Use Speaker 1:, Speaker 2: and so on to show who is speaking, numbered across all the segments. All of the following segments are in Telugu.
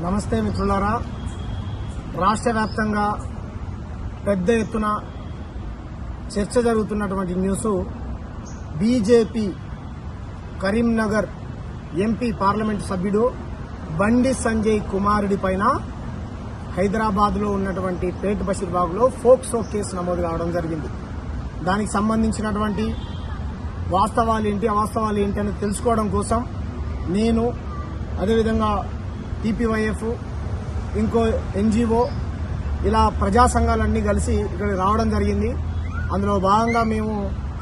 Speaker 1: నమస్తే మిత్రులారా, రాష్ట్ర వ్యాప్తంగా పెద్ద ఎత్తున చర్చ జరుగుతున్నటువంటి news BJP Karimnagar MP parliament సభ్యుడు బండి సంజయ్ కుమారుడి పైన హైదరాబాద్లో ఉన్నటువంటి పేట్ బషీర్బాగ్లో ఫోక్సో కేసు నమోదు కావడం జరిగింది. దానికి సంబంధించినటువంటి వాస్తవాలు ఏంటి అవాస్తవాలు ఏంటి అని తెలుసుకోవడం కోసం నేను అదేవిధంగా టీపీవైఎఫ్ ఇంకో ఎన్జిఓ ఇలా ప్రజా సంఘాలన్నీ కలిసి ఇక్కడ రావడం జరిగింది. అందులో భాగంగా మేము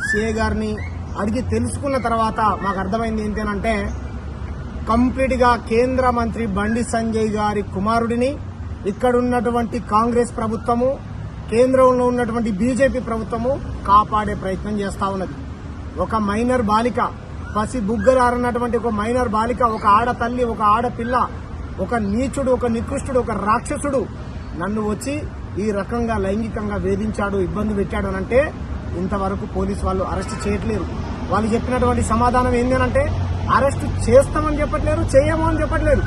Speaker 1: సిఏ గారిని అడిగి తెలుసుకున్న తర్వాత మాకు అర్థమైంది ఏంటంటే కంప్లీట్గా కేంద్ర మంత్రి బండి సంజయ్ గారి కుమారుడిని ఇక్కడ ఉన్నటువంటి కాంగ్రెస్ ప్రభుత్వము, కేంద్రంలో ఉన్నటువంటి బీజేపీ ప్రభుత్వము కాపాడే ప్రయత్నం చేస్తా ఉన్నది. ఒక మైనర్ బాలిక, పసి బుగ్గలారన్నటువంటి ఒక మైనర్ బాలిక, ఒక ఆడతల్లి, ఒక ఆడపిల్ల, ఒక నీచుడు, ఒక నికృష్టుడు, ఒక రాక్షసుడు నన్ను వచ్చి ఈ రకంగా లైంగికంగా వేధించాడు, ఇబ్బంది పెట్టాడు అనంటే ఇంతవరకు పోలీసు వాళ్ళు అరెస్ట్ చేయట్లేరు. వాళ్ళు చెప్పినటువంటి సమాధానం ఏంటంటే అరెస్ట్ చేస్తామని చెప్పట్లేరు, చేయము అని చెప్పట్లేరు,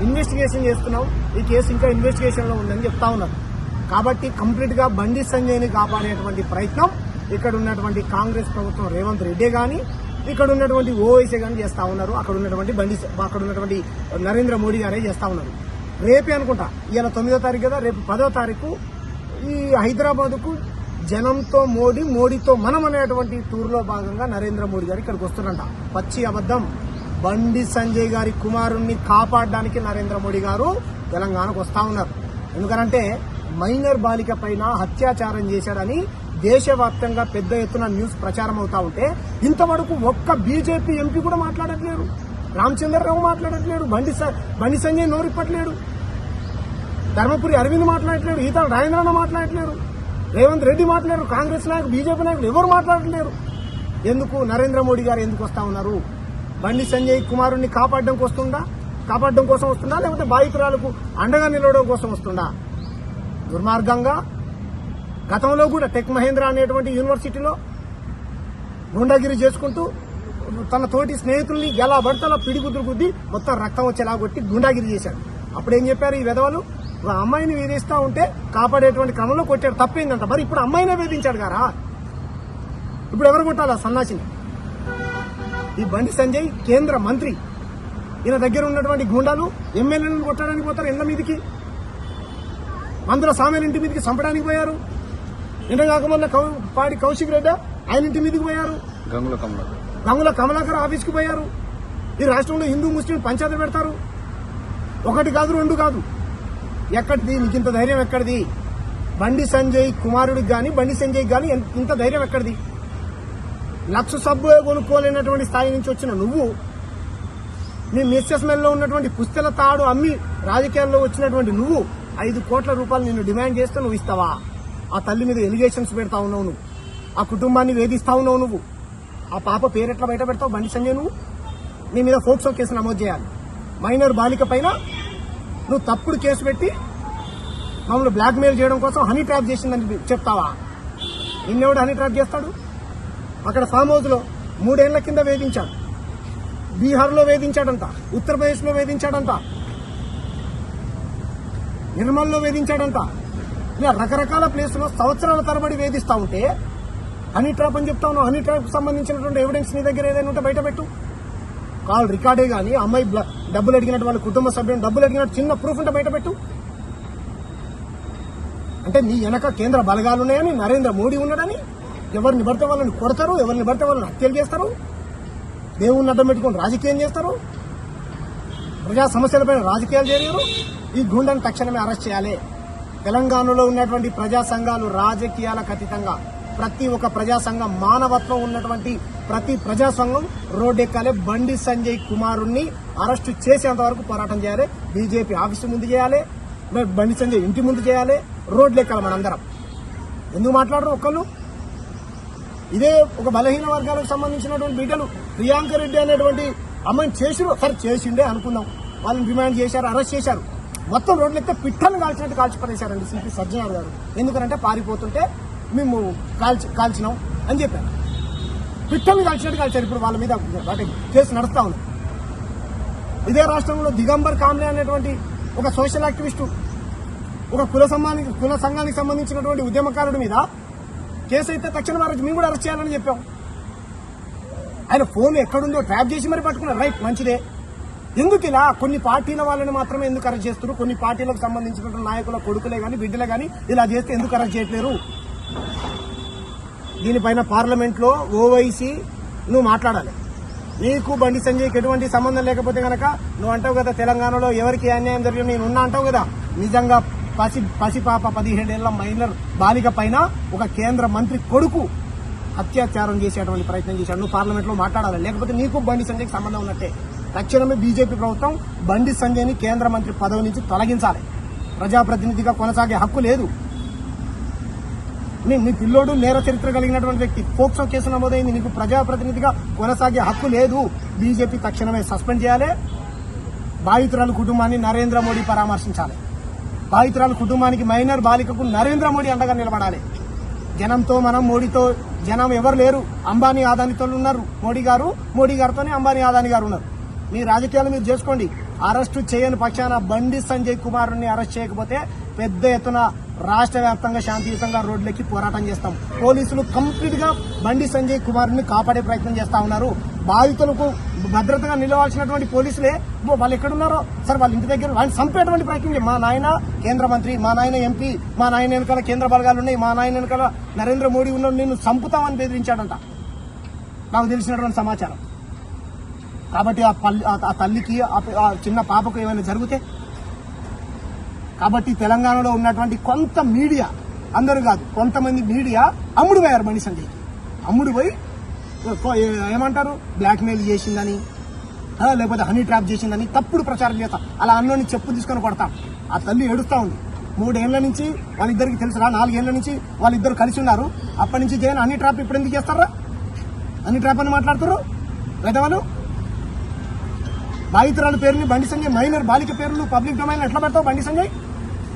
Speaker 1: ఇన్వెస్టిగేషన్ చేస్తున్నాం, ఈ కేసు ఇంకా ఇన్వెస్టిగేషన్ లో ఉందని చెప్తా ఉన్నారు. కాబట్టి కంప్లీట్ గా బండి సంజయ్ని కాపాడేటువంటి ప్రయత్నం ఇక్కడ ఉన్నటువంటి కాంగ్రెస్ ప్రభుత్వం రేవంత్ రెడ్డి గాని, ఇక్కడ ఉన్నటువంటి ఓవైసీ గాని చేస్తా ఉన్నారు. అక్కడ ఉన్నటువంటి నరేంద్ర మోడీ గారే చేస్తా ఉన్నారు. రేపే అనుకుంటా, ఇవాళ 9వ తారీఖు కదా, రేపు 10వ తారీఖు ఈ హైదరాబాద్ కు జనంతో మోడీతో మనం అనేటువంటి టూర్ లో భాగంగా నరేంద్ర మోడీ గారు ఇక్కడికి వస్తున్నారంట. పచ్చి అబద్దం. బండి సంజయ్ గారి కుమారుణ్ణి కాపాడడానికి నరేంద్ర మోడీ గారు తెలంగాణకు వస్తా ఉన్నారు. ఎందుకంటే మైనర్ బాలిక పైన అత్యాచారం చేశాడని దేశవ్యాప్తంగా పెద్ద ఎత్తున న్యూస్ ప్రచారం అవుతా ఉంటే ఇంతవరకు ఒక్క బీజేపీ ఎంపీ కూడా మాట్లాడట్లేరు, రామచంద్రరావు మాట్లాడట్లేడు, బండి సంజయ్ నోరిప్పట్లేడు, ధర్మపురి అరవింద్ మాట్లాడట్లేడు, ఈతల రాజేంద్రన్న మాట్లాడట్లేరు, రేవంత్ రెడ్డి మాట్లాడారు, కాంగ్రెస్ నాయకులు, బీజేపీ నాయకులు ఎవరు మాట్లాడట్లేరు. ఎందుకు? నరేంద్ర మోడీ గారు ఎందుకు వస్తా ఉన్నారు? బండి సంజయ్ కుమారుణ్ణి కాపాడడం కోసం వస్తుందా, లేకపోతే బాధితురాలకు అండగా నిలవడం కోసం వస్తుందా? దుర్మార్గంగా గతంలో కూడా టెక్ మహేంద్ర అనేటువంటి యూనివర్సిటీలో గుండాగిరి చేసుకుంటూ తన తోటి స్నేహితుల్ని ఎలా పడతా పిడిగుద్దులు గుద్ది మొత్తం రక్తం వచ్చేలా కొట్టి గుండాగిరి చేశాడు. అప్పుడేం చెప్పారు ఈ విధవలు? అమ్మాయిని వేధిస్తా ఉంటే కాపాడేటువంటి క్రమంలో కొట్టాడు, తప్పేందంట. మరి ఇప్పుడు అమ్మాయినే వేధించాడు గారా, ఇప్పుడు ఎవరు కొట్టాలా? సన్నాసిని. ఈ బండి సంజయ్ కేంద్ర మంత్రి, ఈయన దగ్గర ఉన్నటువంటి గుండాలు ఎమ్మెల్యేలను కొట్టడానికి పోతారు, ఇళ్ల మీదకి, మందుల సామెల ఇంటి మీదకి చంపడానికి పోయారు. నిన్నగాకమన్న పాడి కౌశిక్ రెడ్డి ఆయన ఇంటి మీదకి పోయారు, గంగుల కమలాకర్ ఆఫీస్కి పోయారు. ఈ రాష్ట్రంలో హిందూ ముస్లిం పంచాయతీ పెడతారు. ఒకటి కాదు, రెండు కాదు. ఎక్కడిది? నీకు ఇంత ధైర్యం ఎక్కడిది? బండి సంజయ్ కుమారుడికి గాని, బండి సంజయ్ గాని ఇంత ధైర్యం ఎక్కడిది? లక్ష సబ్బు కొనుక్కోలేనటువంటి స్థాయి నుంచి వచ్చిన నువ్వు, నీ మిస్సెస్ మెల్లో ఉన్నటువంటి పుస్తల తాడు అమ్మి రాజకీయాల్లో వచ్చినటువంటి నువ్వు 5 కోట్ల రూపాయలు నిన్ను డిమాండ్ చేస్తే నువ్వు ఇస్తావా? ఆ తల్లి మీద ఎలిగేషన్స్ పెడతా ఉన్నావు నువ్వు, ఆ కుటుంబాన్ని వేధిస్తా ఉన్నావు నువ్వు. ఆ పాప పేరెట్లా బయట పెడతావు బండి సంజయ్? నువ్వు నీ మీద ఫోక్సో కేసు నమోదు చేయాలి. మైనర్ బాలిక పైన నువ్వు తప్పుడు కేసు పెట్టి మమ్మల్ని బ్లాక్మెయిల్ చేయడం కోసం హనీ ట్రాప్ చేసిందని చెప్తావా? నిన్నెవడు హనీ ట్రాప్ చేస్తాడు? అక్కడ ఫామ్ హౌస్ లో 3 ఏళ్ల కింద వేధించాడు, బీహార్లో వేధించాడంట, ఉత్తరప్రదేశ్లో వేధించాడంట, నిర్మల్లో వేధించాడంట. ఇలా రకరకాల ప్లేసులో సంవత్సరాల తరబడి వేధిస్తా ఉంటే హనీ ట్రాప్ అని చెప్తా ఉన్నావు. హనీ ట్రాప్ సంబంధించినటువంటి ఎవిడెన్స్ నీ దగ్గర ఏదైనా ఉంటే బయట పెట్టు. కాల్ రికార్డే గానీ, అమ్మాయి డబ్బులు అడిగినట్టు, వాళ్ళ కుటుంబ సభ్యులు డబ్బులు అడిగినట్టు చిన్న ప్రూఫ్ ఉంటే బయట పెట్టు. అంటే నీ వెనక కేంద్ర బలగాలున్నాయని, నరేంద్ర మోడీ ఉన్నాడని, ఎవరిని పడితే వాళ్ళని కొడతారు, ఎవరిని పడితే వాళ్ళని హత్యలు చేస్తారు, దేవుణ్ణి అడ్డం పెట్టుకుని రాజకీయం చేస్తారు, ప్రజా సమస్యలపైన రాజకీయాలు చేయరు. ఈ గుండాన్ని తక్షణమే అరెస్ట్ చేయాలి. తెలంగాణలో ఉన్నటువంటి ప్రజా సంఘాలు రాజకీయాలకు అతీతంగా ప్రతి ఒక్క ప్రజా సంఘం, మానవత్వం ఉన్నటువంటి ప్రతి ప్రజా సంఘం రోడ్డెక్కాలి. బండి సంజయ్ కుమారుణ్ణి అరెస్టు చేసేంత వరకు పోరాటం చేయాలి. బీజేపీ ఆఫీసు ముందు చేయాలి, బండి సంజయ్ ఇంటి ముందు చేయాలి, రోడ్లు ఎక్కాలి మనందరం. ఎందుకు మాట్లాడరు ఒక్కళ్ళు? ఇదే ఒక బలహీన వర్గాలకు సంబంధించినటువంటి బిడ్డలు ప్రియాంక రెడ్డి అనేటువంటి అమ్మాయిని చేసిరు, సరే చేసిండే అనుకుందాం, వాళ్ళని డిమాండ్ చేశారు, అరెస్ట్ చేశారు. మొత్తం రోడ్లు ఎక్కితే పిట్టలు కాల్చినట్టు కాల్చిపడేశారండి సిపి సజ్జనార్ గారు. ఎందుకంటే పారిపోతుంటే మేము కాల్చినాం అని చెప్పారు. పిట్టలు కాల్చినట్టు కాల్చారు. ఇప్పుడు వాళ్ళ మీద కేసు నడుస్తా ఉంది. ఇదే రాష్ట్రంలో దిగంబర్ కామ్లే అనేటువంటి ఒక సోషల్ యాక్టివిస్టు, ఒక కుల సంఘానికి సంబంధించినటువంటి ఉద్యమకారుడి మీద కేసు అయితే తక్షణం అరెస్ట్, మేము కూడా అరెస్ట్ చేయాలని చెప్పాం. ఆయన ఫోన్ ఎక్కడుందో ట్రాప్ చేసి మరి పట్టుకున్నారు. రైట్, మంచిదే. ఎందుకు ఇలా కొన్ని పార్టీల వాళ్ళని మాత్రమే ఎందుకు అరెస్ట్ చేస్తున్నారు? కొన్ని పార్టీలకు సంబంధించినటువంటి నాయకుల కొడుకులే కానీ బిడ్డలే కానీ ఇలా చేస్తే ఎందుకు అరెస్ట్ చేయట్లేరు? దీనిపైన పార్లమెంట్ లో ఓవైసీ నువ్వు మాట్లాడాలి. నీకు బండి సంజయ్కి ఎటువంటి సంబంధం లేకపోతే గనక నువ్వు అంటావు కదా తెలంగాణలో ఎవరికి అన్యాయం జరిగింది నేను ఉన్నా అంటావు కదా. నిజంగా పసిపాప 17 ఏళ్ల మైనర్ బాలిక పైన ఒక కేంద్ర మంత్రి కొడుకు అత్యాచారం చేసేటువంటి ప్రయత్నం చేశాడు. నువ్వు పార్లమెంట్ లో మాట్లాడాలి, లేకపోతే నీకు బండి సంజయ్కి సంబంధం ఉన్నట్టే. తక్షణమే బీజేపీ ప్రభుత్వం బండి సంజయ్ని కేంద్ర మంత్రి పదవి నుంచి తొలగించాలి. ప్రజాప్రతినిధిగా కొనసాగే హక్కు లేదు. మీ పిల్లోడు నేర చరిత్ర కలిగినటువంటి వ్యక్తి, పోక్సో కేసు నమోదైంది, నీకు ప్రజాప్రతినిధిగా కొనసాగే హక్కు లేదు. బీజేపీ తక్షణమే సస్పెండ్ చేయాలి. బాధితురాల కుటుంబాన్ని నరేంద్ర మోడీ పరామర్శించాలి. బాధితురాల కుటుంబానికి మైనర్ బాలికకు నరేంద్ర మోడీ అండగా నిలబడాలి. జనంతో మనం మోడీతో జనం ఎవరు లేరు. అంబానీ ఆదానితో ఉన్నారు మోడీ గారితోనే అంబానీ ఆదాని గారు ఉన్నారు. మీ రాజకీయాలు మీరు చేసుకోండి. అరెస్టు చేయని పక్షాన బండి సంజయ్ కుమార్ని అరెస్ట్ చేయకపోతే పెద్ద ఎత్తున రాష్ట్ర వ్యాప్తంగా శాంతియుతంగా రోడ్లెక్కి పోరాటం చేస్తాం. పోలీసులు కంప్లీట్ గా బండి సంజయ్ కుమార్ని కాపాడే ప్రయత్నం చేస్తా ఉన్నారు. బాధితులకు భద్రతగా నిలవాల్సినటువంటి పోలీసులే వాళ్ళు ఎక్కడున్నారో సరే వాళ్ళ ఇంటి దగ్గర వాళ్ళని చంపేటువంటి ప్రయత్నం. మా నాయన కేంద్ర మంత్రి, మా నాయన ఎంపీ, మా నాయన వెనకాల కేంద్ర బలగాలు ఉన్నాయి, మా నాయన వెనకాల నరేంద్ర మోడీ ఉన్నాడు, నిన్ను చంపుతామని బెదిరించాడంట నాకు తెలిసినటువంటి సమాచారం. కాబట్టి ఆ తల్లికి ఆ చిన్న పాపకు ఏమైనా జరిగితే, కాబట్టి తెలంగాణలో ఉన్నటువంటి కొంత మీడియా, అందరూ కాదు కొంతమంది మీడియా అమ్ముడు పోయారు బండి సంజయ్కి. అమ్ముడు పోయి ఏమంటారు బ్లాక్మెయిల్ చేసిందని లేకపోతే హనీ ట్రాప్ చేసిందని తప్పుడు ప్రచారం చేస్తాం. అలా అన్నోని చెప్పు తీసుకొని కొడతాం. ఆ తల్లి ఏడుస్తా ఉంది. 3 ఏళ్ల నుంచి వాళ్ళిద్దరికి తెలుసురా, 4 ఏళ్ల నుంచి వాళ్ళిద్దరు కలిసి ఉన్నారు. అప్పటి నుంచి చేయని హనీ ట్రాప్ ఇప్పుడు ఎందుకు చేస్తారా? హనీ ట్రాప్ అని మాట్లాడుతారు పెద్దవాళ్ళు. బాధితురాల పేరుని బండి సంజయ్ మైనర్ బాలిక పేర్లు పబ్లిక్ డొమైన్ ఎట్లా పెడతావు? బండి సంజయ్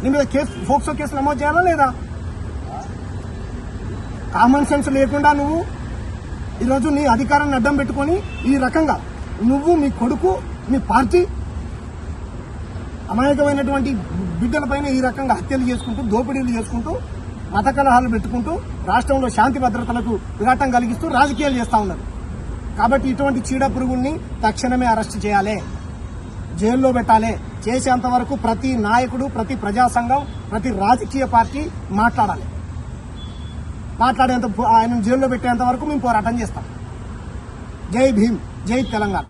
Speaker 1: నీ మీద పోక్సో కేసు నమోదు చేయాలా లేదా? కామన్ సెన్స్ లేకుండా నువ్వు ఈరోజు నీ అధికారాన్ని అడ్డం పెట్టుకుని ఈ రకంగా నువ్వు, మీ కొడుకు, మీ పార్టీ అమాయకమైనటువంటి బిడ్డలపైన ఈ రకంగా హత్యలు చేసుకుంటూ, దోపిడీలు చేసుకుంటూ, మత కలహాలు పెట్టుకుంటూ రాష్ట్రంలో శాంతి భద్రతలకు విఘాతం కలిగిస్తూ రాజకీయాలు చేస్తా ఉన్నారు. కాబట్టి ఇటువంటి చీడ పురుగుల్ని తక్షణమే అరెస్ట్ చేయాలి, జైల్లో పెట్టాలి. చేసేంత వరకు ప్రతి నాయకుడు, ప్రతి ప్రజా సంఘం, ప్రతి రాజకీయ పార్టీ మాట్లాడాలి. మాట్లాడేంత ఆయన జైల్లో పెట్టేంత వరకు మేము పోరాటం చేస్తాం. జై భీమ్, జై తెలంగాణ.